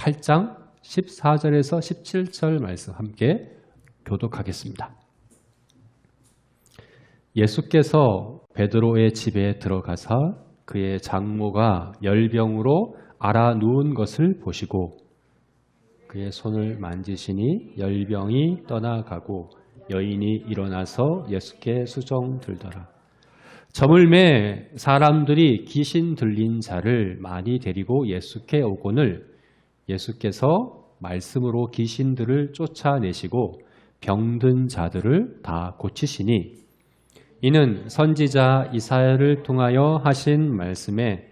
8장 14절에서 17절 말씀 함께 교독하겠습니다. 예수께서 베드로의 집에 들어가사 그의 장모가 열병으로 앓아 누운 것을 보시고 그의 손을 만지시니 열병이 떠나가고 여인이 일어나서 예수께 수종 들더라. 저물매 사람들이 귀신 들린 자를 많이 데리고 예수께 오거늘 예수께서 말씀으로 귀신들을 쫓아내시고 병든 자들을 다 고치시니 이는 선지자 이사야를 통하여 하신 말씀에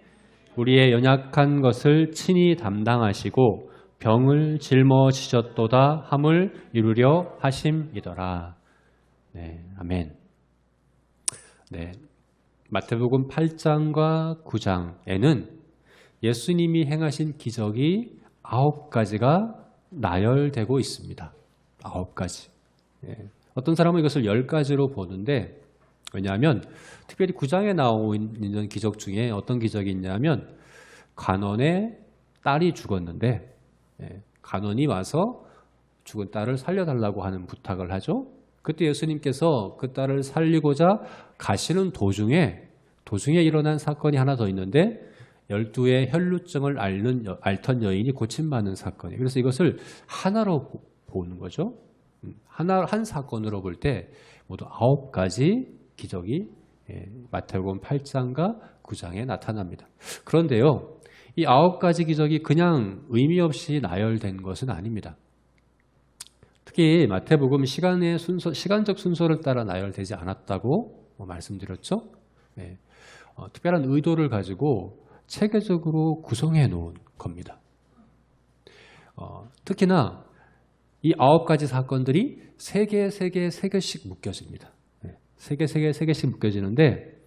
우리의 연약한 것을 친히 담당하시고 병을 짊어지셨도다 함을 이루려 하심이더라. 네, 아멘. 네, 마태복음 8장과 9장에는 예수님이 행하신 기적이 9가지가 나열되고 있습니다. 9가지. 네. 어떤 사람은 이것을 10가지로 보는데 왜냐하면 특별히 9장에 나오고 있는 기적 중에 어떤 기적이 있냐면 간원의 딸이 죽었는데 간원이 와서 죽은 딸을 살려달라고 하는 부탁을 하죠. 그때 예수님께서 그 딸을 살리고자 가시는 도중에 일어난 사건이 하나 더 있는데 12의 혈루증을 앓던 여인이 고침받는 사건이에요. 그래서 이것을 하나로 보는 거죠. 한 사건으로 볼 때 모두 9가지 기적이 마태복음 8장과 9장에 나타납니다. 그런데요, 이 9가지 기적이 그냥 의미 없이 나열된 것은 아닙니다. 특히 마태복음 시간적 순서를 따라 나열되지 않았다고 말씀드렸죠. 네. 특별한 의도를 가지고 체계적으로 구성해 놓은 겁니다. 특히나 이 9가지 사건들이 3개씩 묶여집니다. 3개씩 묶여지는데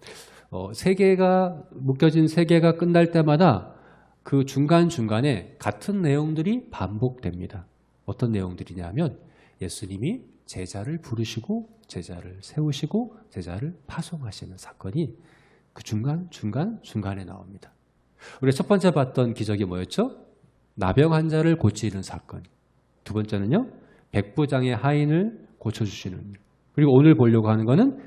3개가 묶여진 3개가 끝날 때마다 그 중간중간에 같은 내용들이 반복됩니다. 어떤 내용들이냐면 예수님이 제자를 부르시고 제자를 세우시고 제자를 파송하시는 사건이 그 중간에 나옵니다. 우리가 첫 번째 봤던 기적이 뭐였죠? 나병 환자를 고치는 사건. 두 번째는요, 백부장의 하인을 고쳐주시는 일. 그리고 오늘 보려고 하는 거는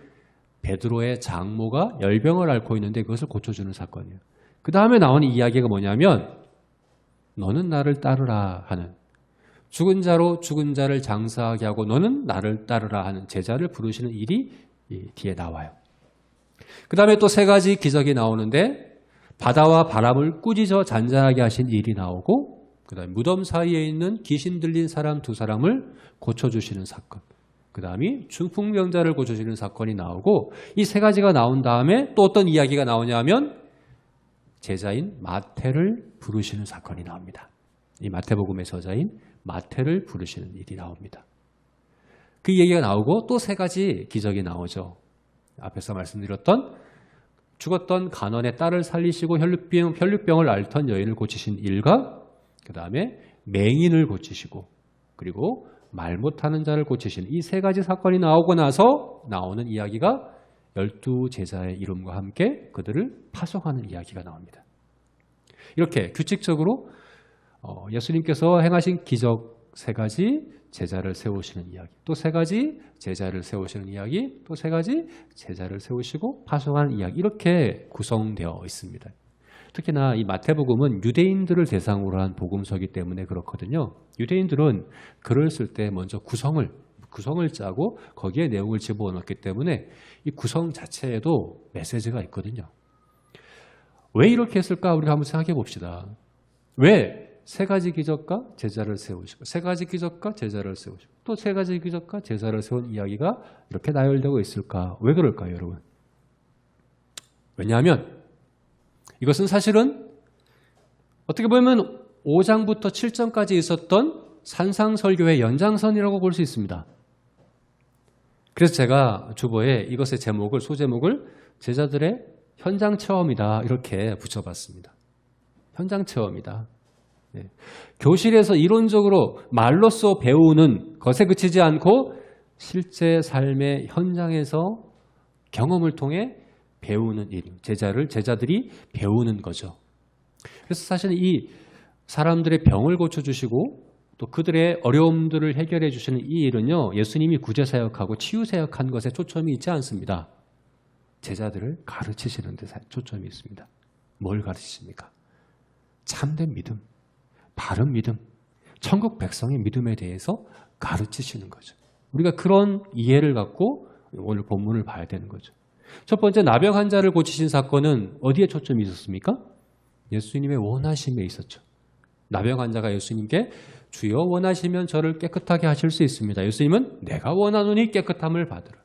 베드로의 장모가 열병을 앓고 있는데 그것을 고쳐주는 사건이에요. 그 다음에 나오는 이야기가 뭐냐면 너는 나를 따르라 하는, 죽은 자를 장사하게 하고 너는 나를 따르라 하는 제자를 부르시는 일이 뒤에 나와요. 그 다음에 또 3가지 기적이 나오는데 바다와 바람을 꾸짖어 잔잔하게 하신 일이 나오고 그 다음에 무덤 사이에 있는 귀신 들린 사람 2사람을 고쳐주시는 사건, 그 다음에 중풍병자를 고쳐주시는 사건이 나오고 이 3가지가 나온 다음에 또 어떤 이야기가 나오냐면 제자인 마태를 부르시는 사건이 나옵니다. 이 마태복음의 저자인 마태를 부르시는 일이 나옵니다. 그 얘기가 나오고 또 3가지 기적이 나오죠. 앞에서 말씀드렸던 죽었던 간원의 딸을 살리시고 혈루병을 앓던 여인을 고치신 일과 그 다음에 맹인을 고치시고 그리고 말 못하는 자를 고치시는 이 3가지 사건이 나오고 나서 나오는 이야기가 12제자의 이름과 함께 그들을 파송하는 이야기가 나옵니다. 이렇게 규칙적으로 예수님께서 행하신 기적 3가지, 제자를 세우시는 이야기, 또 3가지 제자를 세우시는 이야기, 또 3가지 제자를 세우시고 파송하는 이야기, 이렇게 구성되어 있습니다. 특히나 이 마태복음은 유대인들을 대상으로 한 복음서이기 때문에 그렇거든요. 유대인들은 글을 쓸 때 먼저 구성을 짜고 거기에 내용을 집어넣기 때문에 이 구성 자체에도 메시지가 있거든요. 왜 이렇게 했을까? 우리가 한번 생각해 봅시다. 왜 3가지 기적과 제자를 세우시고 3가지 기적과 제자를 세우시고 또 3가지 기적과 제자를 세운 이야기가 이렇게 나열되고 있을까? 왜 그럴까요, 여러분? 왜냐하면 이것은 사실은 어떻게 보면 5장부터 7장까지 있었던 산상설교의 연장선이라고 볼 수 있습니다. 그래서 제가 주보에 이것의 소제목을 제자들의 현장 체험이다 이렇게 붙여봤습니다. 현장 체험이다. 네. 교실에서 이론적으로 말로써 배우는 것에 그치지 않고 실제 삶의 현장에서 경험을 통해 배우는 일, 제자들이 배우는 거죠. 그래서 사실 이 사람들의 병을 고쳐주시고 또 그들의 어려움들을 해결해 주시는 이 일은요, 예수님이 구제사역하고 치유사역한 것에 초점이 있지 않습니다. 제자들을 가르치시는 데 초점이 있습니다. 뭘 가르치십니까? 참된 믿음, 바른 믿음, 천국 백성의 믿음에 대해서 가르치시는 거죠. 우리가 그런 이해를 갖고 오늘 본문을 봐야 되는 거죠. 첫 번째, 나병 환자를 고치신 사건은 어디에 초점이 있었습니까? 예수님의 원하심에 있었죠. 나병 환자가 예수님께 주여 원하시면 저를 깨끗하게 하실 수 있습니다. 예수님은 내가 원하노니 깨끗함을 받으라.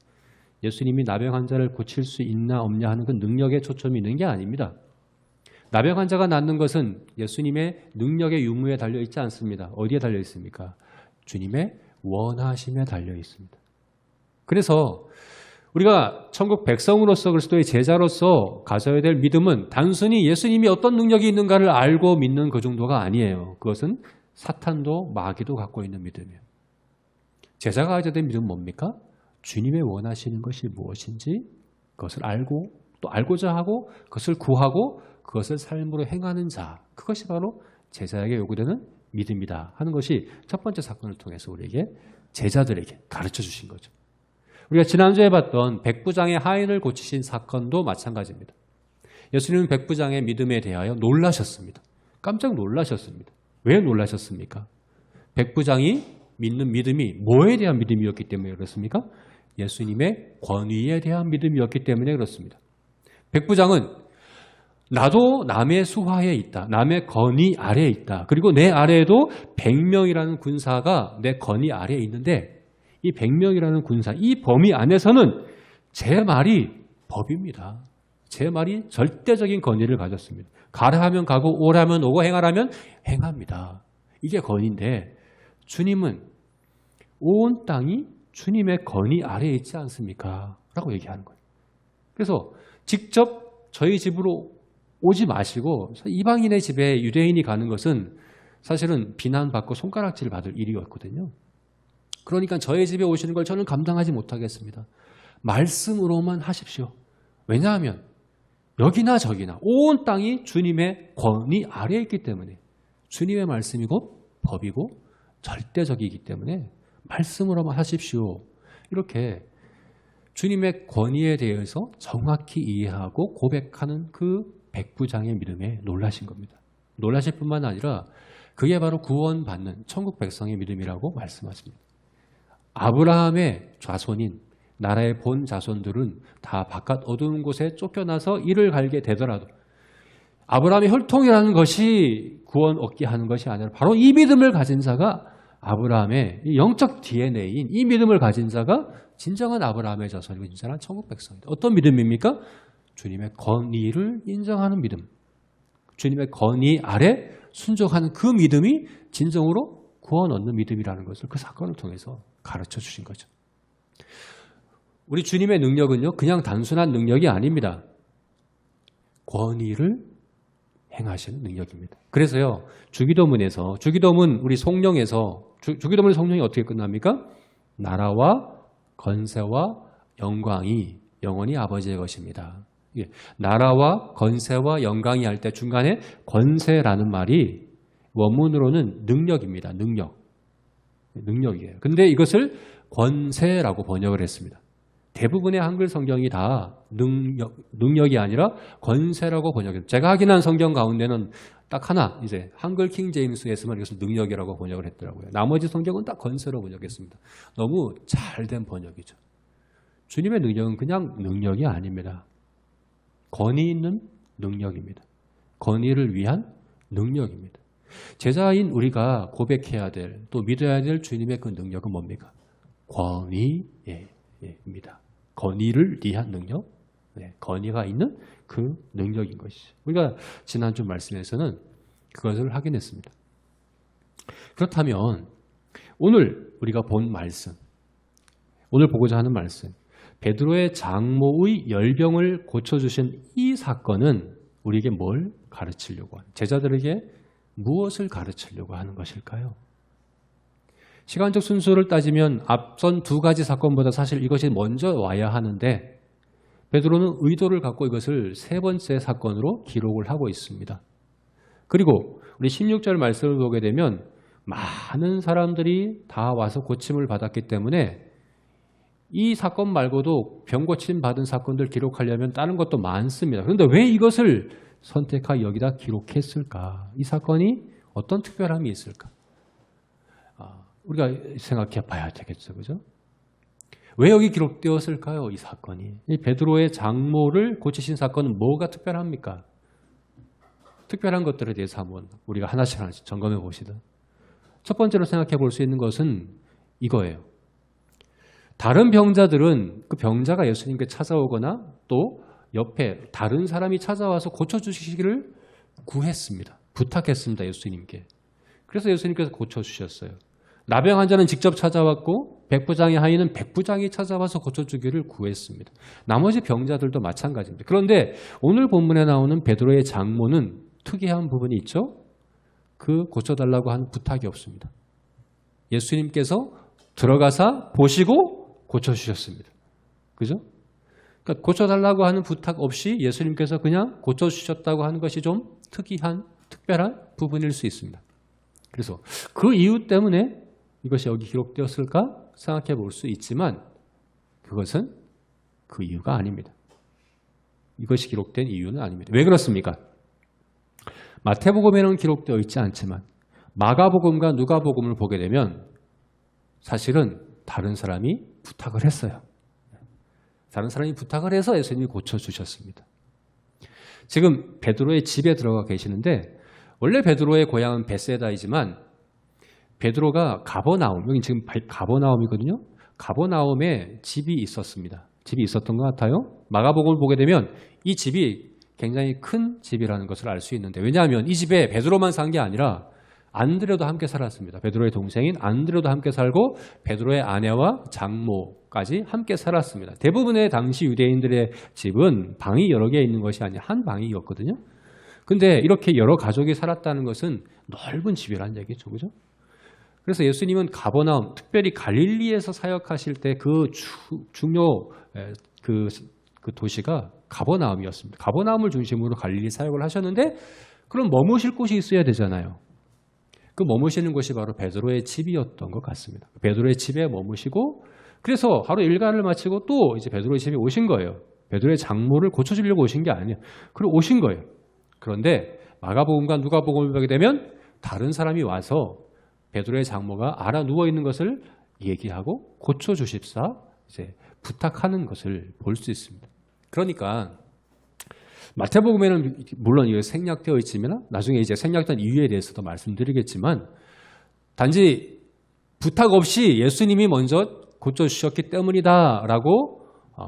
예수님이 나병 환자를 고칠 수 있나 없냐 하는 그 능력에 초점이 있는 게 아닙니다. 나병 환자가 낫는 것은 예수님의 능력의 유무에 달려 있지 않습니다. 어디에 달려 있습니까? 주님의 원하심에 달려 있습니다. 그래서 우리가 천국 백성으로서 그리스도의 제자로서 가져야 될 믿음은 단순히 예수님이 어떤 능력이 있는가를 알고 믿는 그 정도가 아니에요. 그것은 사탄도 마귀도 갖고 있는 믿음이에요. 제자가 가져야 될 믿음은 뭡니까? 주님의 원하시는 것이 무엇인지 그것을 알고 또 알고자 하고 그것을 구하고 그것을 삶으로 행하는 자, 그것이 바로 제자에게 요구되는 믿음이다 하는 것이 첫 번째 사건을 통해서 우리에게 제자들에게 가르쳐 주신 거죠. 우리가 지난주에 봤던 백부장의 하인을 고치신 사건도 마찬가지입니다. 예수님은 백부장의 믿음에 대하여 놀라셨습니다. 깜짝 놀라셨습니다. 왜 놀라셨습니까? 백부장이 믿는 믿음이 뭐에 대한 믿음이었기 때문에 그렇습니까? 예수님의 권위에 대한 믿음이었기 때문에 그렇습니다. 백부장은 나도 남의 수하에 있다. 남의 권위 아래에 있다. 그리고 내 아래에도 100명이라는 군사가 내 권위 아래에 있는데 이 100명이라는 군사, 이 범위 안에서는 제 말이 법입니다. 제 말이 절대적인 권위를 가졌습니다. 가라 하면 가고 오라 하면 오고 행하라면 행합니다. 이게 권위인데 주님은 온 땅이 주님의 권위 아래에 있지 않습니까? 라고 얘기하는 거예요. 그래서 직접 저희 집으로 오지 마시고 이방인의 집에 유대인이 가는 것은 사실은 비난받고 손가락질 받을 일이었거든요. 그러니까 저희 집에 오시는 걸 저는 감당하지 못하겠습니다. 말씀으로만 하십시오. 왜냐하면 여기나 저기나 온 땅이 주님의 권위 아래에 있기 때문에 주님의 말씀이 곧 법이고 절대적이기 때문에 말씀으로만 하십시오. 이렇게 주님의 권위에 대해서 정확히 이해하고 고백하는 그 백부장의 믿음에 놀라신 겁니다. 놀라실 뿐만 아니라 그게 바로 구원받는 천국 백성의 믿음이라고 말씀하십니다. 아브라함의 자손인 나라의 본 자손들은 다 바깥 어두운 곳에 쫓겨나서 이를 갈게 되더라도 아브라함의 혈통이라는 것이 구원 얻게 하는 것이 아니라 바로 이 믿음을 가진 자가 아브라함의 영적 DNA인 이 믿음을 가진 자가 진정한 아브라함의 자손이고 진정한 천국 백성입니다. 어떤 믿음입니까? 주님의 권위를 인정하는 믿음. 주님의 권위 아래 순종하는 그 믿음이 진정으로 구원 얻는 믿음이라는 것을 그 사건을 통해서 가르쳐 주신 거죠. 우리 주님의 능력은요, 그냥 단순한 능력이 아닙니다. 권위를 행하시는 능력입니다. 그래서요, 주기도문에서, 주기도문 우리 성령에서, 주기도문 성령이 어떻게 끝납니까? 나라와 건세와 영광이 영원히 아버지의 것입니다. 나라와 건세와 영광이 할 때 중간에 건세라는 말이 원문으로는 능력입니다. 능력이에요. 근데 이것을 권세라고 번역을 했습니다. 대부분의 한글 성경이 다 능력이 아니라 권세라고 번역했어요. 제가 확인한 성경 가운데는 딱 하나, 이제 한글 킹 제임스에서만 이것을 능력이라고 번역을 했더라고요. 나머지 성경은 딱 권세로 번역했습니다. 너무 잘된 번역이죠. 주님의 능력은 그냥 능력이 아닙니다. 권위 있는 능력입니다. 권위를 위한 능력입니다. 제자인 우리가 고백해야 될, 또 믿어야 될 주님의 그 능력은 뭡니까? 권위입니다. 권위를 위한 능력, 권위가 있는 그 능력인 것이죠. 우리가 지난주 말씀에서는 그것을 확인했습니다. 그렇다면 오늘 우리가 본 말씀, 오늘 보고자 하는 말씀, 베드로의 장모의 열병을 고쳐주신 이 사건은 우리에게 뭘 가르치려고 하는, 제자들에게 무엇을 가르치려고 하는 것일까요? 시간적 순서를 따지면 앞선 두 가지 사건보다 사실 이것이 먼저 와야 하는데 베드로는 의도를 갖고 이것을 세 번째 사건으로 기록을 하고 있습니다. 그리고 우리 16절 말씀을 보게 되면 많은 사람들이 다 와서 고침을 받았기 때문에 이 사건 말고도 병 고침 받은 사건들 기록하려면 다른 것도 많습니다. 그런데 왜 이것을 선택하여 여기다 기록했을까? 이 사건이 어떤 특별함이 있을까? 우리가 생각해 봐야 되겠죠. 그죠? 왜 여기 기록되었을까요? 이 사건이. 이 베드로의 장모를 고치신 사건은 뭐가 특별합니까? 특별한 것들에 대해서 한번 우리가 하나씩 점검해 봅시다. 첫 번째로 생각해 볼 수 있는 것은 이거예요. 다른 병자들은 그 병자가 예수님께 찾아오거나 또 옆에 다른 사람이 찾아와서 고쳐주시기를 구했습니다. 부탁했습니다. 예수님께. 그래서 예수님께서 고쳐주셨어요. 나병 환자는 직접 찾아왔고 백부장의 하인은 백부장이 찾아와서 고쳐주기를 구했습니다. 나머지 병자들도 마찬가지입니다. 그런데 오늘 본문에 나오는 베드로의 장모는 특이한 부분이 있죠. 그 고쳐달라고 하는 부탁이 없습니다. 예수님께서 들어가서 보시고 고쳐주셨습니다. 그죠? 그러니까 고쳐달라고 하는 부탁 없이 예수님께서 그냥 고쳐주셨다고 하는 것이 좀 특별한 부분일 수 있습니다. 그래서 그 이유 때문에 이것이 여기 기록되었을까 생각해 볼 수 있지만 그것은 그 이유가 아닙니다. 이것이 기록된 이유는 아닙니다. 왜 그렇습니까? 마태복음에는 기록되어 있지 않지만 마가복음과 누가복음을 보게 되면 사실은 다른 사람이 부탁을 했어요. 다른 사람이 부탁을 해서 예수님이 고쳐주셨습니다. 지금 베드로의 집에 들어가 계시는데 원래 베드로의 고향은 베세다이지만 베드로가 가버나움, 여기 지금 가버나움이거든요. 가버나움에 집이 있었습니다. 집이 있었던 것 같아요. 마가복음을 보게 되면 이 집이 굉장히 큰 집이라는 것을 알 수 있는데 왜냐하면 이 집에 베드로만 산 게 아니라 안드레도 함께 살았습니다. 베드로의 동생인 안드레도 함께 살고 베드로의 아내와 장모까지 함께 살았습니다. 대부분의 당시 유대인들의 집은 방이 여러 개 있는 것이 아니라 한 방이었거든요. 근데 이렇게 여러 가족이 살았다는 것은 넓은 집이라는 얘기죠. 그죠? 그래서 예수님은 가버나움, 특별히 갈릴리에서 사역하실 때 그 중요 그 도시가 가버나움이었습니다. 가버나움을 중심으로 갈릴리 사역을 하셨는데 그럼 머무실 곳이 있어야 되잖아요. 그 머무시는 곳이 바로 베드로의 집이었던 것 같습니다. 베드로의 집에 머무시고 그래서 하루 일과를 마치고 또 이제 베드로의 집에 오신 거예요. 베드로의 장모를 고쳐주려고 오신 게 아니에요. 그리고 오신 거예요. 그런데 마가복음과 누가복음을 보게 되면 다른 사람이 와서 베드로의 장모가 알아 누워 있는 것을 얘기하고 고쳐주십사 이제 부탁하는 것을 볼 수 있습니다. 그러니까 마태복음에는 물론 이거 생략되어 있지만 나중에 이제 생략된 이유에 대해서도 말씀드리겠지만 단지 부탁 없이 예수님이 먼저 고쳐주셨기 때문이다라고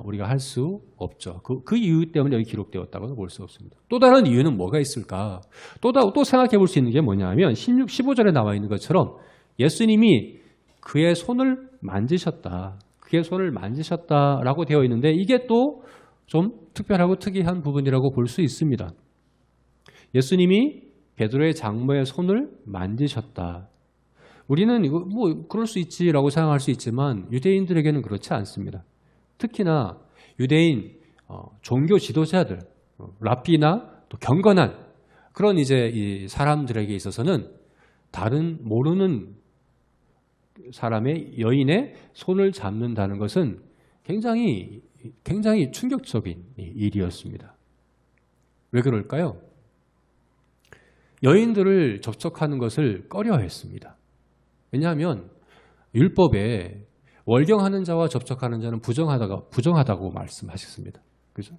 우리가 할 수 없죠. 그 이유 때문에 여기 기록되었다고는 볼 수 없습니다. 또 다른 이유는 뭐가 있을까? 또 생각해 볼 수 있는 게 뭐냐면 16, 15절에 나와 있는 것처럼 예수님이 그의 손을 만지셨다. 그의 손을 만지셨다라고 되어 있는데 이게 또 좀 특별하고 특이한 부분이라고 볼 수 있습니다. 예수님이 베드로의 장모의 손을 만지셨다. 우리는 이거 뭐 그럴 수 있지라고 생각할 수 있지만 유대인들에게는 그렇지 않습니다. 특히나 유대인 종교 지도자들, 랍비나 또 경건한 그런 이제 이 사람들에게 있어서는 다른 모르는 사람의 여인의 손을 잡는다는 것은 굉장히 충격적인 일이었습니다. 왜 그럴까요? 여인들을 접촉하는 것을 꺼려했습니다. 왜냐하면 율법에 월경하는 자와 접촉하는 자는 부정하다고 말씀하셨습니다. 그죠?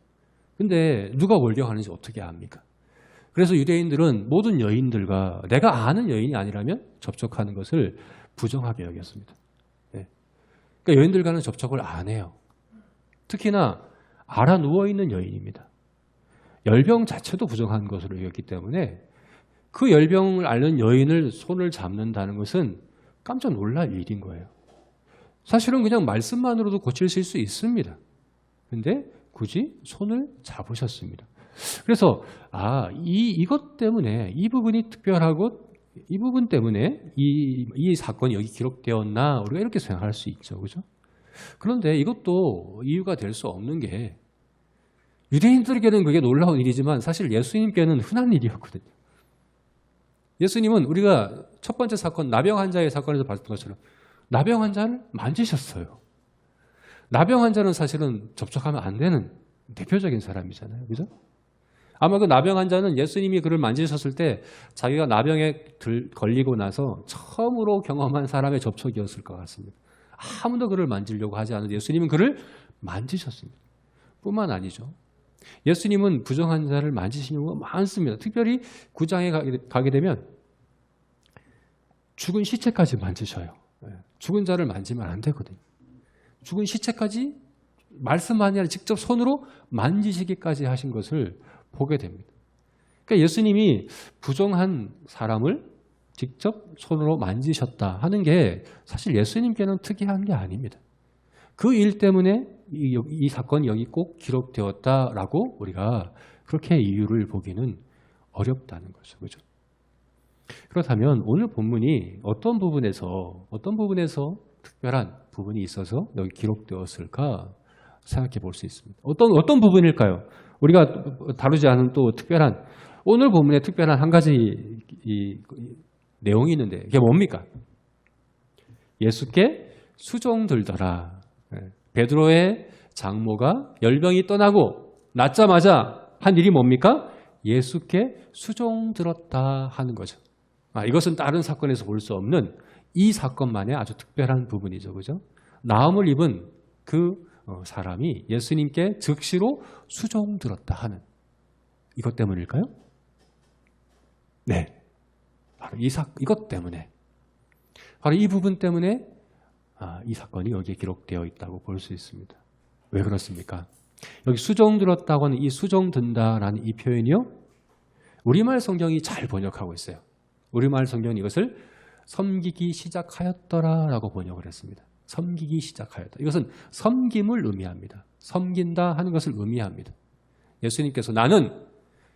근데 누가 월경하는지 어떻게 압니까? 그래서 유대인들은 모든 여인들과 내가 아는 여인이 아니라면 접촉하는 것을 부정하게 여겼습니다. 네. 그러니까 여인들과는 접촉을 안 해요. 특히나 알아 누워있는 여인입니다. 열병 자체도 부정한 것으로 여겼기 때문에 그 열병을 앓는 여인을 손을 잡는다는 것은 깜짝 놀랄 일인 거예요. 사실은 그냥 말씀만으로도 고칠 수 있습니다. 그런데 굳이 손을 잡으셨습니다. 그래서 이것 때문에 이 부분이 특별하고 이 부분 때문에 이 사건이 여기 기록되었나 우리가 이렇게 생각할 수 있죠. 그죠? 그런데 이것도 이유가 될 수 없는 게 유대인들에게는 그게 놀라운 일이지만 사실 예수님께는 흔한 일이었거든요. 예수님은 우리가 첫 번째 사건 나병 환자의 사건에서 봤던 것처럼 나병 환자를 만지셨어요. 나병 환자는 사실은 접촉하면 안 되는 대표적인 사람이잖아요. 그죠? 아마 그 나병 환자는 예수님이 그를 만지셨을 때 자기가 나병에 걸리고 나서 처음으로 경험한 사람의 접촉이었을 것 같습니다. 아무도 그를 만지려고 하지 않은 예수님은 그를 만지셨습니다. 뿐만 아니죠. 예수님은 부정 환자를 만지시는 경우가 많습니다. 특별히 구장에 가게 되면 죽은 시체까지 만지셔요. 죽은 자를 만지면 안 되거든요. 죽은 시체까지 말씀만이 아니라 직접 손으로 만지시기까지 하신 것을 보게 됩니다. 그러니까 예수님이 부정한 사람을 직접 손으로 만지셨다 하는 게 사실 예수님께는 특이한 게 아닙니다. 그 일 때문에 이 사건이 여기 꼭 기록되었다라고 우리가 그렇게 이유를 보기는 어렵다는 거죠. 그렇죠? 그렇다면 오늘 본문이 어떤 부분에서 특별한 부분이 있어서 여기 기록되었을까 생각해 볼 수 있습니다. 어떤 부분일까요? 우리가 다루지 않은 또 특별한 오늘 본문에 특별한 한 가지 내용이 있는데 그게 뭡니까? 예수께 수종 들더라. 베드로의 장모가 열병이 떠나고 낫자마자 한 일이 뭡니까? 예수께 수종 들었다 하는 거죠. 이것은 다른 사건에서 볼 수 없는 이 사건만의 아주 특별한 부분이죠. 그죠? 나음을 입은 그 사람이 예수님께 즉시로 수종 들었다 하는 이것 때문일까요? 네. 바로 이것 때문에. 바로 이 부분 때문에 이 사건이 여기에 기록되어 있다고 볼 수 있습니다. 왜 그렇습니까? 여기 수종 들었다고 하는 이 수종 든다라는 이 표현이요. 우리말 성경이 잘 번역하고 있어요. 우리말 성경은 이것을 섬기기 시작하였더라라고 번역을 했습니다. 섬기기 시작하였다. 이것은 섬김을 의미합니다. 섬긴다 하는 것을 의미합니다. 예수님께서 나는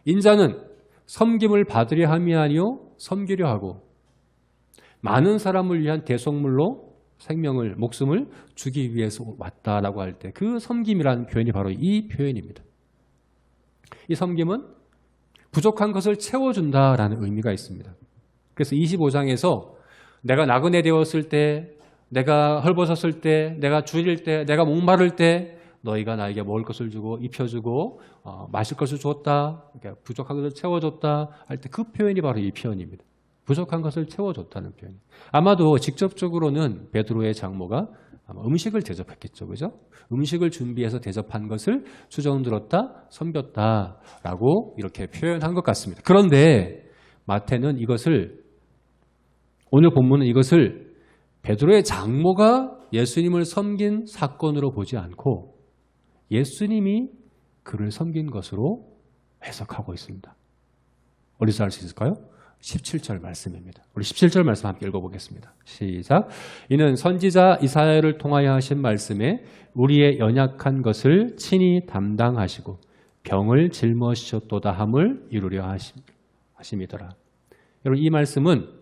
인자는 섬김을 받으려 함이 아니요 섬기려 하고 많은 사람을 위한 대속물로 생명을 목숨을 주기 위해서 왔다라고 할 때 그 섬김이라는 표현이 바로 이 표현입니다. 이 섬김은 부족한 것을 채워준다라는 의미가 있습니다. 그래서 25장에서 내가 나그네 되었을 때, 내가 헐벗었을 때, 내가 줄일 때, 내가 목마를 때 너희가 나에게 먹을 것을 주고 입혀주고 마실 것을 줬다. 그러니까 부족한 것을 채워줬다 할 때 그 표현이 바로 이 표현입니다. 부족한 것을 채워줬다는 표현. 아마도 직접적으로는 베드로의 장모가 아마 음식을 대접했겠죠. 그죠? 음식을 준비해서 대접한 것을 수종 들었다, 섬겼다라고 이렇게 표현한 것 같습니다. 그런데 마태는 오늘 본문은 이것을 베드로의 장모가 예수님을 섬긴 사건으로 보지 않고 예수님이 그를 섬긴 것으로 해석하고 있습니다. 어디서 알 수 있을까요? 17절 말씀입니다. 우리 17절 말씀 함께 읽어보겠습니다. 시작. 이는 선지자 이사야를 통하여 하신 말씀에 우리의 연약한 것을 친히 담당하시고 병을 짊어지셨도다 함을 이루려 하심이더라. 여러분 이 말씀은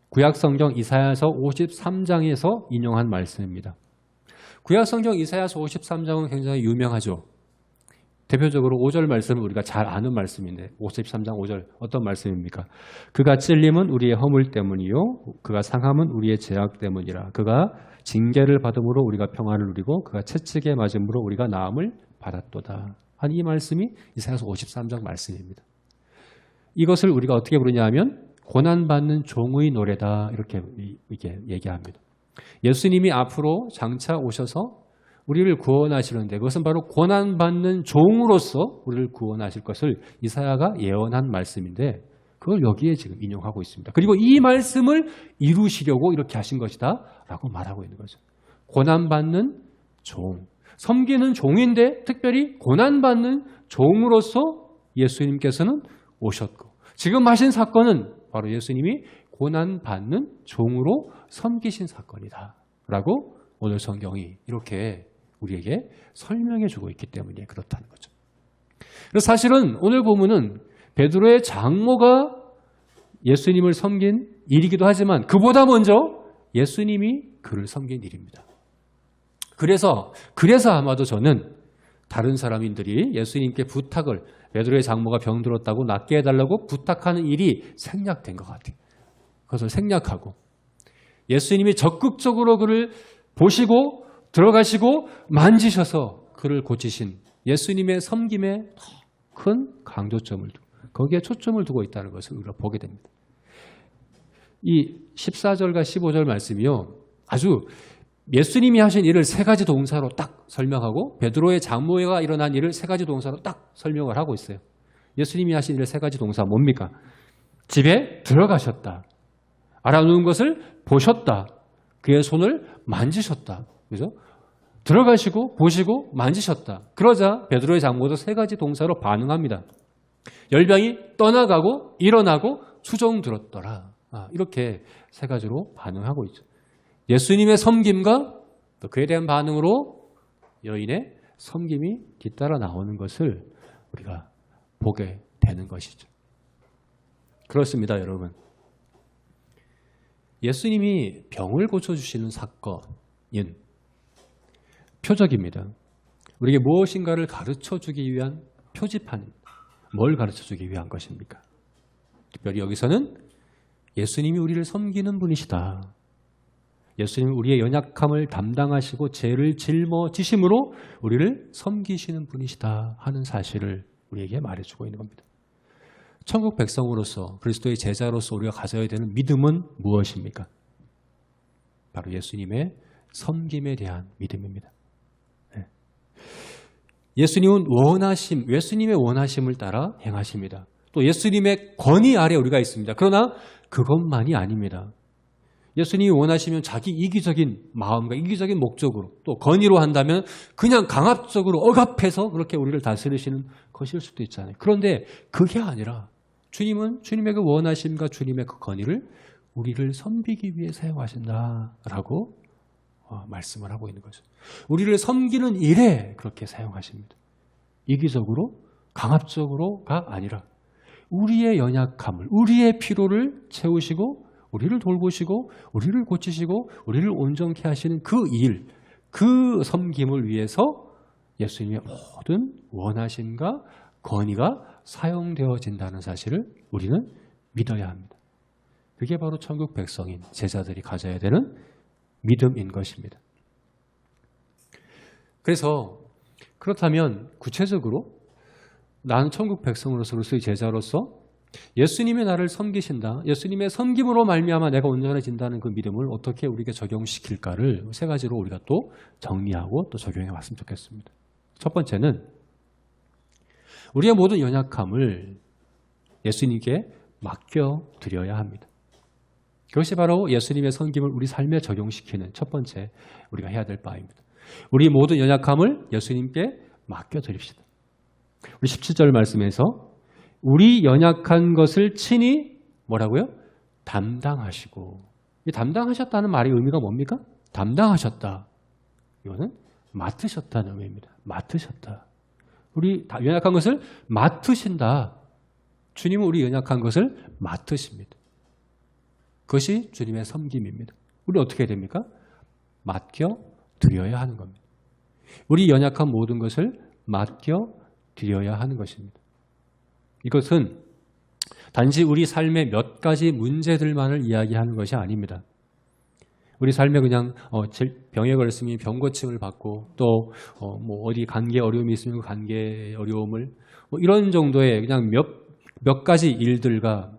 구약성경 이사야서 53장에서 인용한 말씀입니다. 구약성경 이사야서 53장은 굉장히 유명하죠. 대표적으로 5절 말씀은 우리가 잘 아는 말씀인데 53장 5절 어떤 말씀입니까? 그가 찔림은 우리의 허물 때문이요 그가 상함은 우리의 죄악 때문이라. 그가 징계를 받음으로 우리가 평안을 누리고 그가 채찍에 맞음으로 우리가 나음을 받았도다. 한 이 말씀이 이사야서 53장 말씀입니다. 이것을 우리가 어떻게 부르냐 하면 고난받는 종의 노래다 이렇게 얘기합니다. 예수님이 앞으로 장차 오셔서 우리를 구원하시는데 그것은 바로 고난받는 종으로서 우리를 구원하실 것을 이사야가 예언한 말씀인데 그걸 여기에 지금 인용하고 있습니다. 그리고 이 말씀을 이루시려고 이렇게 하신 것이다 라고 말하고 있는 거죠. 고난받는 종, 섬기는 종인데 특별히 고난받는 종으로서 예수님께서는 오셨고 지금 하신 사건은 바로 예수님이 고난받는 종으로 섬기신 사건이다 라고 오늘 성경이 이렇게 우리에게 설명해 주고 있기 때문에 그렇다는 거죠. 그래서 사실은 오늘 본문은 베드로의 장모가 예수님을 섬긴 일이기도 하지만 그보다 먼저 예수님이 그를 섬긴 일입니다. 그래서 아마도 저는 다른 사람인들이 예수님께 부탁을, 베드로의 장모가 병들었다고 낫게 해달라고 부탁하는 일이 생략된 것 같아요. 그것을 생략하고 예수님이 적극적으로 그를 보시고 들어가시고 만지셔서 그를 고치신 예수님의 섬김에 큰 강조점을 두고 거기에 초점을 두고 있다는 것을 우리가 보게 됩니다. 이 14절과 15절 말씀이요, 아주 예수님이 하신 일을 세 가지 동사로 딱 설명하고 베드로의 장모가 일어난 일을 세 가지 동사로 딱 설명을 하고 있어요. 예수님이 하신 일을 세 가지 동사 뭡니까? 집에 들어가셨다. 알아누운 것을 보셨다. 그의 손을 만지셨다. 그죠? 들어가시고 보시고 만지셨다. 그러자 베드로의 장모도 세 가지 동사로 반응합니다. 열병이 떠나가고 일어나고 수종 들었더라. 이렇게 세 가지로 반응하고 있죠. 예수님의 섬김과 또 그에 대한 반응으로 여인의 섬김이 뒤따라 나오는 것을 우리가 보게 되는 것이죠. 그렇습니다, 여러분. 예수님이 병을 고쳐주시는 사건인 표적입니다. 우리에게 무엇인가를 가르쳐주기 위한 표지판입니다. 뭘 가르쳐주기 위한 것입니까? 특별히 여기서는 예수님이 우리를 섬기는 분이시다. 예수님이 우리의 연약함을 담당하시고 죄를 짊어지심으로 우리를 섬기시는 분이시다 하는 사실을 우리에게 말해주고 있는 겁니다. 천국 백성으로서 그리스도의 제자로서 우리가 가져야 되는 믿음은 무엇입니까? 바로 예수님의 섬김에 대한 믿음입니다. 네. 예수님은 예수님의 원하심을 따라 행하십니다. 또 예수님의 권위 아래 우리가 있습니다. 그러나 그것만이 아닙니다. 예수님이 원하시면 자기 이기적인 마음과 이기적인 목적으로 또 권위로 한다면 그냥 강압적으로 억압해서 그렇게 우리를 다스리시는 것일 수도 있잖아요. 그런데 그게 아니라 주님은 주님의 그 원하심과 주님의 그 권위를 우리를 섬기기 위해 사용하신다라고 말씀을 하고 있는 거죠. 우리를 섬기는 일에 그렇게 사용하십니다. 이기적으로 강압적으로가 아니라 우리의 연약함을, 우리의 피로를 채우시고 우리를 돌보시고 우리를 고치시고 우리를 온전케 하시는 그 일, 그 섬김을 위해서 예수님의 모든 원하심과 권위가 사용되어진다는 사실을 우리는 믿어야 합니다. 그게 바로 천국 백성인 제자들이 가져야 되는 믿음인 것입니다. 그래서 그렇다면 구체적으로 나는 천국 백성으로서 그리스도의 제자로서 예수님이 나를 섬기신다. 예수님의 섬김으로 말미암아 내가 온전해진다는 그 믿음을 어떻게 우리에게 적용시킬까를 세 가지로 우리가 또 정리하고 또 적용해 왔으면 좋겠습니다. 첫 번째는 우리의 모든 연약함을 예수님께 맡겨드려야 합니다. 그것이 바로 예수님의 섬김을 우리 삶에 적용시키는 첫 번째 우리가 해야 될 바입니다. 우리 모든 연약함을 예수님께 맡겨드립시다. 우리 17절 말씀에서 우리 연약한 것을 친히 뭐라고요? 담당하시고. 이 담당하셨다는 말의 의미가 뭡니까? 담당하셨다. 이거는 맡으셨다는 의미입니다. 맡으셨다. 우리 연약한 것을 맡으신다. 주님은 우리 연약한 것을 맡으십니다. 그것이 주님의 섬김입니다. 우리 어떻게 해야 됩니까? 맡겨드려야 하는 겁니다. 우리 연약한 모든 것을 맡겨드려야 하는 것입니다. 이것은 단지 우리 삶의 몇 가지 문제들만을 이야기하는 것이 아닙니다. 우리 삶에 그냥 병에 걸렸으면 병 고침을 받고 또 뭐 어디 관계 어려움이 있으면 관계 어려움을 뭐 이런 정도의 그냥 몇 가지 일들과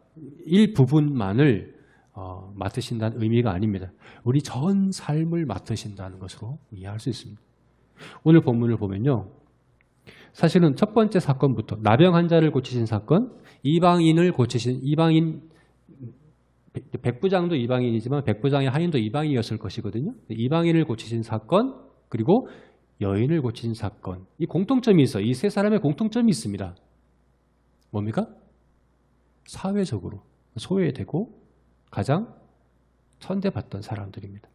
일부분만을 맡으신다는 의미가 아닙니다. 우리 전 삶을 맡으신다는 것으로 이해할 수 있습니다. 오늘 본문을 보면요. 사실은 첫 번째 사건부터 나병 환자를 고치신 사건, 이방인을 고치신 이방인 백부장도 이방인이지만 백부장의 하인도 이방인이었을 것이거든요. 이방인을 고치신 사건 그리고 여인을 고치신 사건 이 공통점이 있어요. 이 세 사람의 공통점이 있습니다. 뭡니까? 사회적으로 소외되고 가장 천대받던 사람들입니다.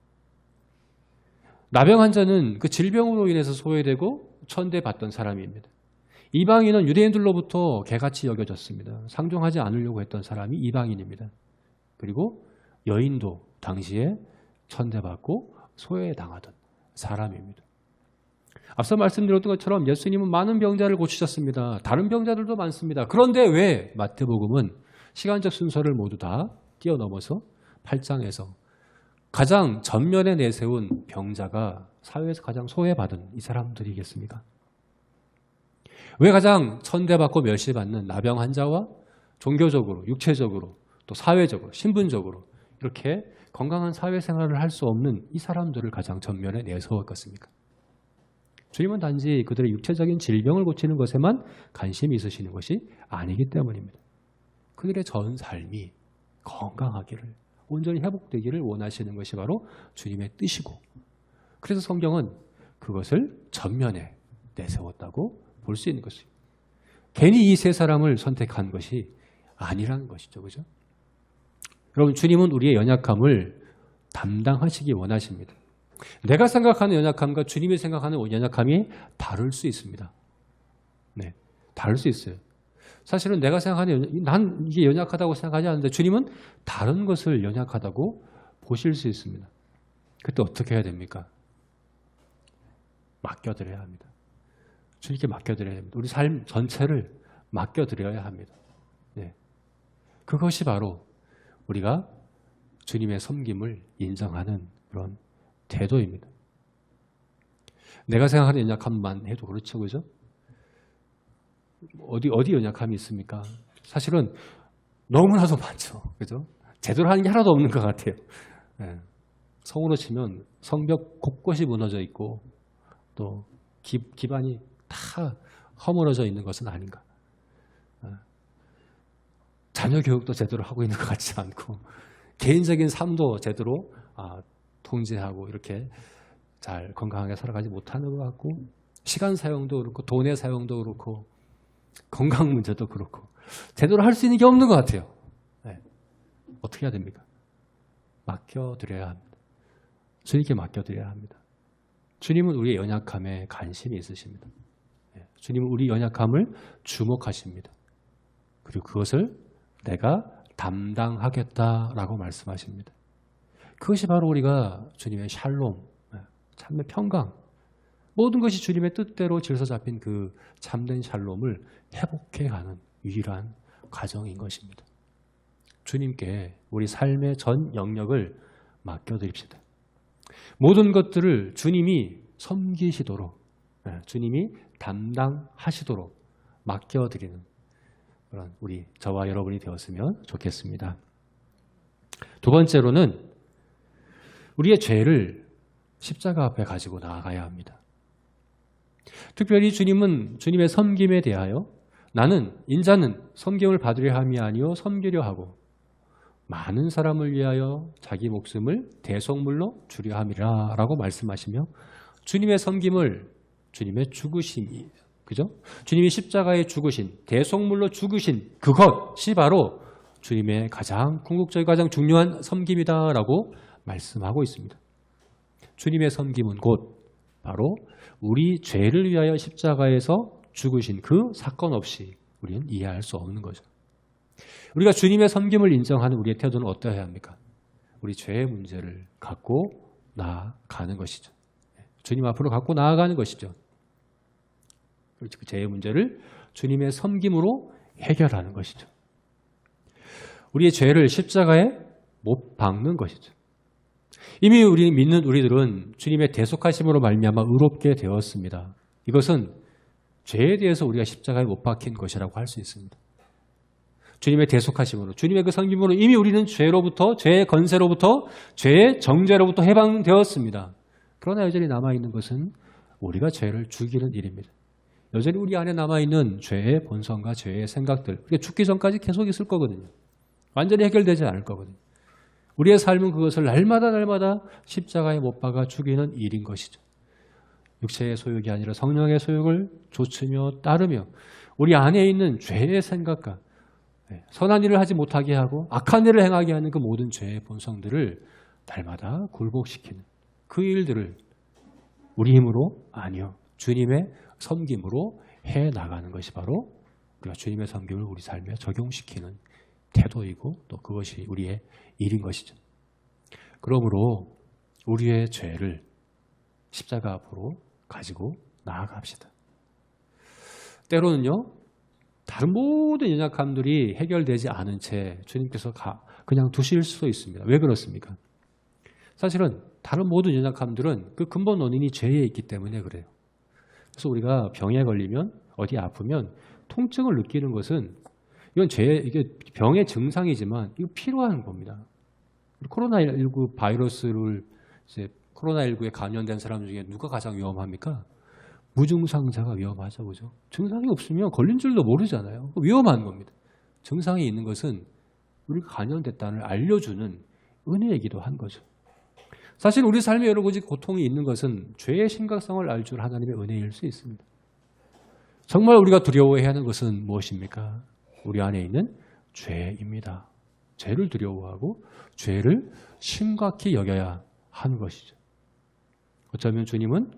나병 환자는 그 질병으로 인해서 소외되고 천대받던 사람입니다. 이방인은 유대인들로부터 개같이 여겨졌습니다. 상종하지 않으려고 했던 사람이 이방인입니다. 그리고 여인도 당시에 천대받고 소외당하던 사람입니다. 앞서 말씀드렸던 것처럼 예수님은 많은 병자를 고치셨습니다. 다른 병자들도 많습니다. 그런데 왜 마태복음은 시간적 순서를 모두 다 뛰어넘어서 8장에서 가장 전면에 내세운 병자가 사회에서 가장 소외받은 이 사람들이겠습니까? 왜 가장 천대받고 멸시받는 나병 환자와 종교적으로, 육체적으로, 또 사회적으로, 신분적으로 이렇게 건강한 사회생활을 할 수 없는 이 사람들을 가장 전면에 내세웠겠습니까? 주님은 단지 그들의 육체적인 질병을 고치는 것에만 관심이 있으시는 것이 아니기 때문입니다. 그들의 전 삶이 건강하기를, 온전히 회복되기를 원하시는 것이 바로 주님의 뜻이고, 그래서 성경은 그것을 전면에 내세웠다고 볼 수 있는 것입니다. 괜히 이 세 사람을 선택한 것이 아니라는 것이죠. 그죠? 여러분, 주님은 우리의 연약함을 담당하시기 원하십니다. 내가 생각하는 연약함과 주님이 생각하는 연약함이 다를 수 있습니다. 네, 다를 수 있어요. 사실은 내가 생각하는 난 이게 연약하다고 생각하지 않는데 주님은 다른 것을 연약하다고 보실 수 있습니다. 그때 어떻게 해야 됩니까? 맡겨드려야 합니다. 주님께 맡겨드려야 합니다. 우리 삶 전체를 맡겨드려야 합니다. 네. 그것이 바로 우리가 주님의 섬김을 인정하는 그런 태도입니다. 내가 생각하는 연약함만 해도 그렇죠, 그죠? 어디 연약함이 있습니까? 사실은 너무나도 많죠, 그죠? 제대로 하는 게 하나도 없는 것 같아요. 네. 성으로 치면 성벽 곳곳이 무너져 있고 또 기반이 다 허물어져 있는 것은 아닌가. 자녀 교육도 제대로 하고 있는 것 같지 않고 개인적인 삶도 제대로 통제하고 이렇게 잘 건강하게 살아가지 못하는 것 같고 시간 사용도 그렇고 돈의 사용도 그렇고 건강 문제도 그렇고 제대로 할 수 있는 게 없는 것 같아요. 네. 어떻게 해야 됩니까? 맡겨드려야 합니다. 주님께 맡겨드려야 합니다. 주님은 우리의 연약함에 관심이 있으십니다. 네. 주님은 우리 연약함을 주목하십니다. 그리고 그것을 내가 담당하겠다라고 말씀하십니다. 그것이 바로 우리가 주님의 샬롬, 참된 평강, 모든 것이 주님의 뜻대로 질서 잡힌 그 참된 샬롬을 회복해가는 유일한 과정인 것입니다. 주님께 우리 삶의 전 영역을 맡겨드립시다. 모든 것들을 주님이 섬기시도록, 주님이 담당하시도록 맡겨드리는 그런 저와 여러분이 되었으면 좋겠습니다. 두 번째로는 우리의 죄를 십자가 앞에 가지고 나아가야 합니다. 특별히 주님은 주님의 섬김에 대하여 인자는 섬김을 받으려 함이 아니요 섬기려 하고 많은 사람을 위하여 자기 목숨을 대속물로 주려 함이라 라고 말씀하시며 주님의 섬김을 주님의 죽으심이 그죠? 주님이 십자가에 죽으신 대속물로 죽으신 그것이 바로 주님의 가장 궁극적이고 가장 중요한 섬김이다라고 말씀하고 있습니다. 주님의 섬김은 곧 바로 우리 죄를 위하여 십자가에서 죽으신 그 사건 없이 우리는 이해할 수 없는 거죠. 우리가 주님의 섬김을 인정하는 우리의 태도는 어떠해야 합니까? 우리 죄의 문제를 갖고 나아가는 것이죠. 주님 앞으로 갖고 나아가는 것이죠. 그 죄의 문제를 주님의 섬김으로 해결하는 것이죠. 우리의 죄를 십자가에 못 박는 것이죠. 이미 믿는 우리들은 주님의 대속하심으로 말미암아 의롭게 되었습니다. 이것은 죄에 대해서 우리가 십자가에 못 박힌 것이라고 할 수 있습니다. 주님의 대속하심으로, 주님의 그 섬김으로 이미 우리는 죄로부터, 죄의 건세로부터, 죄의 정죄로부터 해방되었습니다. 그러나 여전히 남아있는 것은 우리가 죄를 죽이는 일입니다. 여전히 우리 안에 남아있는 죄의 본성과 죄의 생각들, 그게 죽기 전까지 계속 있을 거거든요. 완전히 해결되지 않을 거거든요. 우리의 삶은 그것을 날마다 십자가에 못 박아 죽이는 일인 것이죠. 육체의 소욕이 아니라 성령의 소욕을 좇으며 따르며 우리 안에 있는 죄의 생각과 선한 일을 하지 못하게 하고 악한 일을 행하게 하는 그 모든 죄의 본성들을 날마다 굴복시키는 그 일들을 우리 힘으로 아니요 주님의 섬김으로 해나가는 것이 바로 우리가 주님의 섬김을 우리 삶에 적용시키는 태도이고 또 그것이 우리의 일인 것이죠. 그러므로 우리의 죄를 십자가 앞으로 가지고 나아갑시다. 때로는요, 다른 모든 연약함들이 해결되지 않은 채 주님께서 그냥 두실 수도 있습니다. 왜 그렇습니까? 사실은 다른 모든 연약함들은 그 근본 원인이 죄에 있기 때문에 그래요. 그래서 우리가 병에 걸리면, 어디 아프면 통증을 느끼는 것은 이건 이게 병의 증상이지만 이거 필요한 겁니다. 코로나19 바이러스를 이제 코로나19에 감염된 사람 중에 누가 가장 위험합니까? 무증상자가 위험하죠, 그죠? 증상이 없으면 걸린 줄도 모르잖아요. 위험한 겁니다. 증상이 있는 것은 우리가 감염됐다는 알려주는 은혜이기도 한 거죠. 사실 우리 삶에 여러 가지 고통이 있는 것은 죄의 심각성을 알 줄 하나님의 은혜일 수 있습니다. 정말 우리가 두려워해야 하는 것은 무엇입니까? 우리 안에 있는 죄입니다. 죄를 두려워하고 죄를 심각히 여겨야 하는 것이죠. 어쩌면 주님은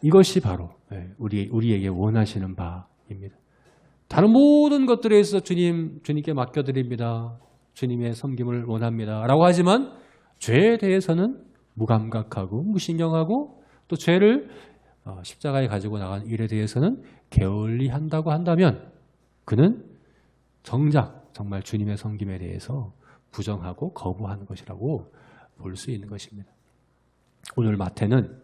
이것이 바로 우리에게 원하시는 바입니다. 다른 모든 것들에 있어서 주님께 맡겨드립니다. 주님의 섬김을 원합니다. 라고 하지만 죄에 대해서는 무감각하고 무신경하고 또 죄를 십자가에 가지고 나간 일에 대해서는 게을리한다고 한다면 그는 정말 주님의 섬김에 대해서 부정하고 거부하는 것이라고 볼 수 있는 것입니다. 오늘 마태는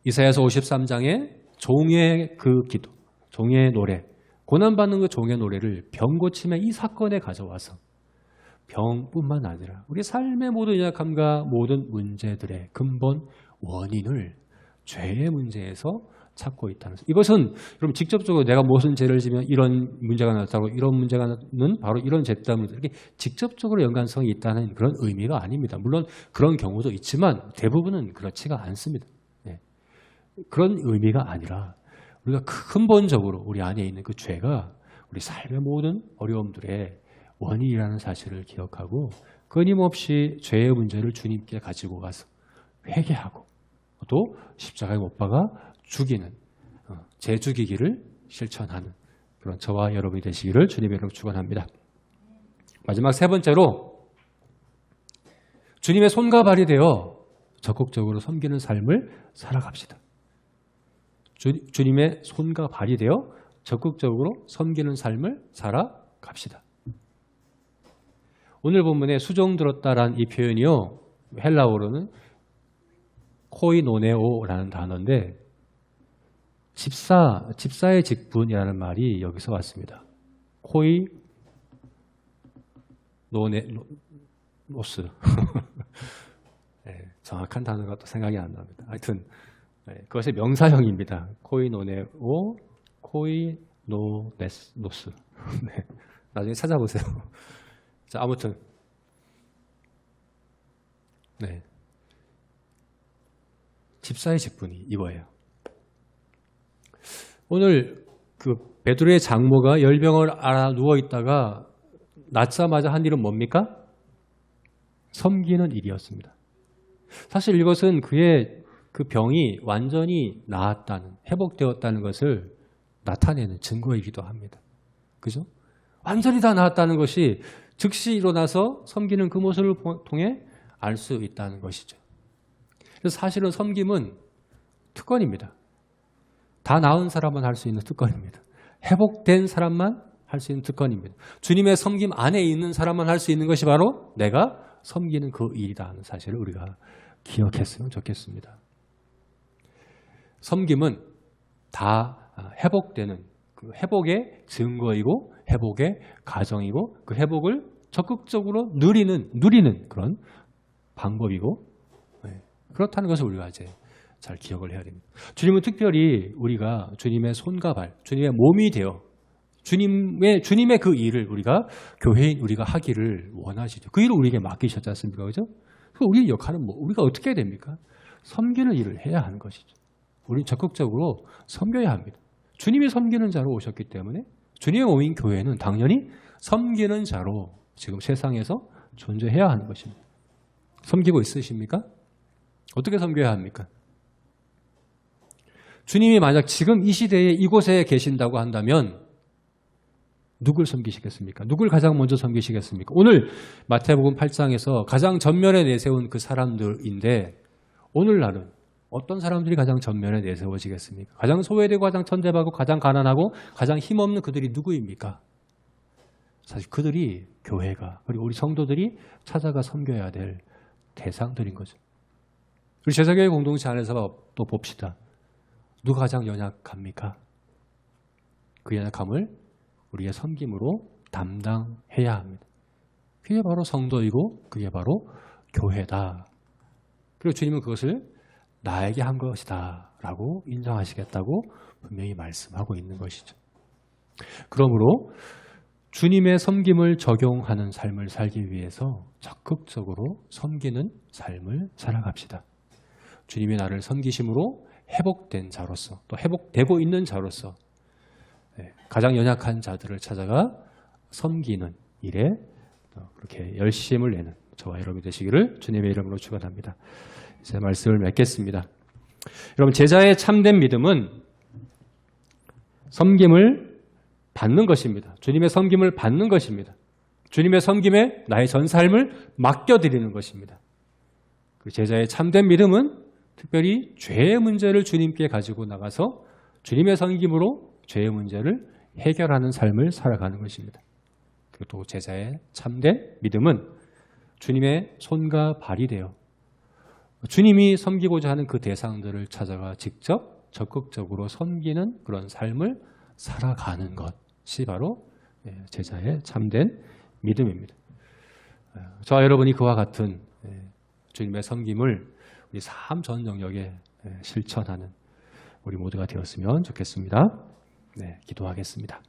이사야서 53장에 종의 그 기도, 종의 노래, 고난받는 그 종의 노래를 병고침의 이 사건에 가져와서 병뿐만 아니라 우리 삶의 모든 연약함과 모든 문제들의 근본 원인을 죄의 문제에서 찾고 있다는 것. 이것은 여러분 직접적으로 내가 무슨 죄를 지면 이런 문제가 나타나고 이런 문제가 는 바로 이런 죄 때문에 이렇게 직접적으로 연관성이 있다는 그런 의미가 아닙니다. 물론 그런 경우도 있지만 대부분은 그렇지가 않습니다. 네. 그런 의미가 아니라 우리가 근본적으로 우리 안에 있는 그 죄가 우리 삶의 모든 어려움들의 원인이라는 사실을 기억하고 끊임없이 죄의 문제를 주님께 가지고 가서 회개하고 또 십자가에 못 박아 죽이는 죄 죽이기를 실천하는 그런 저와 여러분이 되시기를 주님의 이름으로 축원합니다. 마지막 세 번째로 주님의 손과 발이 되어 적극적으로 섬기는 삶을 살아갑시다. 주님의 손과 발이 되어 적극적으로 섬기는 삶을 살아갑시다. 오늘 본문에 수종 들었다라는 이 표현이요, 헬라어로는 코이노네오라는 단어인데 집사의 직분이라는 말이 여기서 왔습니다. 코이노네오스. 네, 정확한 단어가 또 생각이 안 납니다. 하여튼 그것의 명사형입니다. 코이노네오, 코이노네스. 네, 나중에 찾아보세요. 자, 아무튼 네, 집사의 직분이 이거예요. 오늘 그 베드로의 장모가 열병을 앓아 누워 있다가 낫자마자 한 일은 뭡니까? 섬기는 일이었습니다. 사실 이것은 그의 그 병이 완전히 나았다는, 회복되었다는 것을 나타내는 증거이기도 합니다. 그죠? 완전히 다 나았다는 것이 즉시 일어나서 섬기는 그 모습을 통해 알 수 있다는 것이죠. 그래서 사실은 섬김은 특권입니다. 다 나은 사람만 할 수 있는 특권입니다. 회복된 사람만 할 수 있는 특권입니다. 주님의 섬김 안에 있는 사람만 할 수 있는 것이 바로 내가 섬기는 그 일이다 하는 사실을 우리가 기억했으면 좋겠습니다. 섬김은 다 회복되는 그 회복의 증거이고 회복의 과정이고 그 회복을 적극적으로 누리는 그런 방법이고 그렇다는 것을 우리가 이제 잘 기억을 해야 됩니다. 주님은 특별히 우리가 주님의 손과 발, 주님의 몸이 되어 주님의 그 일을 우리가 교회인 우리가 하기를 원하시죠. 그 일을 우리에게 맡기셨지 않습니까? 그죠? 그 우리의 역할은 우리가 어떻게 해야 됩니까? 섬기는 일을 해야 하는 것이죠. 우리는 적극적으로 섬겨야 합니다. 주님이 섬기는 자로 오셨기 때문에 주님의 몸인 교회는 당연히 섬기는 자로 지금 세상에서 존재해야 하는 것입니다. 섬기고 있으십니까? 어떻게 섬겨야 합니까? 주님이 만약 지금 이 시대에 이곳에 계신다고 한다면 누굴 섬기시겠습니까? 누굴 가장 먼저 섬기시겠습니까? 오늘 마태복음 8장에서 가장 전면에 내세운 그 사람들인데 오늘날은 어떤 사람들이 가장 전면에 내세워지겠습니까? 가장 소외되고 가장 천대받고 가장 가난하고 가장 힘없는 그들이 누구입니까? 사실 그들이 교회가 그리고 우리 성도들이 찾아가 섬겨야 될 대상들인 거죠. 우리 제사교회 공동체 안에서 또 봅시다. 누가 가장 연약합니까? 그 연약함을 우리의 섬김으로 담당해야 합니다. 그게 바로 성도이고 그게 바로 교회다. 그리고 주님은 그것을 나에게 한 것이다 라고 인정하시겠다고 분명히 말씀하고 있는 것이죠. 그러므로 주님의 섬김을 적용하는 삶을 살기 위해서 적극적으로 섬기는 삶을 살아갑시다. 주님이 나를 섬기심으로 회복된 자로서 또 회복되고 있는 자로서 가장 연약한 자들을 찾아가 섬기는 일에 그렇게 열심을 내는 저와 여러분이 되시기를 주님의 이름으로 축원합니다. 이제 말씀을 맺겠습니다. 여러분 제자의 참된 믿음은 섬김을 받는 것입니다. 주님의 섬김을 받는 것입니다. 주님의 섬김에 나의 전 삶을 맡겨드리는 것입니다. 그 제자의 참된 믿음은 특별히 죄의 문제를 주님께 가지고 나가서 주님의 섬김으로 죄의 문제를 해결하는 삶을 살아가는 것입니다. 그리고 또 제자의 참된 믿음은 주님의 손과 발이 되어 주님이 섬기고자 하는 그 대상들을 찾아가 직접 적극적으로 섬기는 그런 삶을 살아가는 것이 바로 제자의 참된 믿음입니다. 저와 여러분이 그와 같은 주님의 섬김을 우리 삶 전 영역에 실천하는 우리 모두가 되었으면 좋겠습니다. 기도하겠습니다.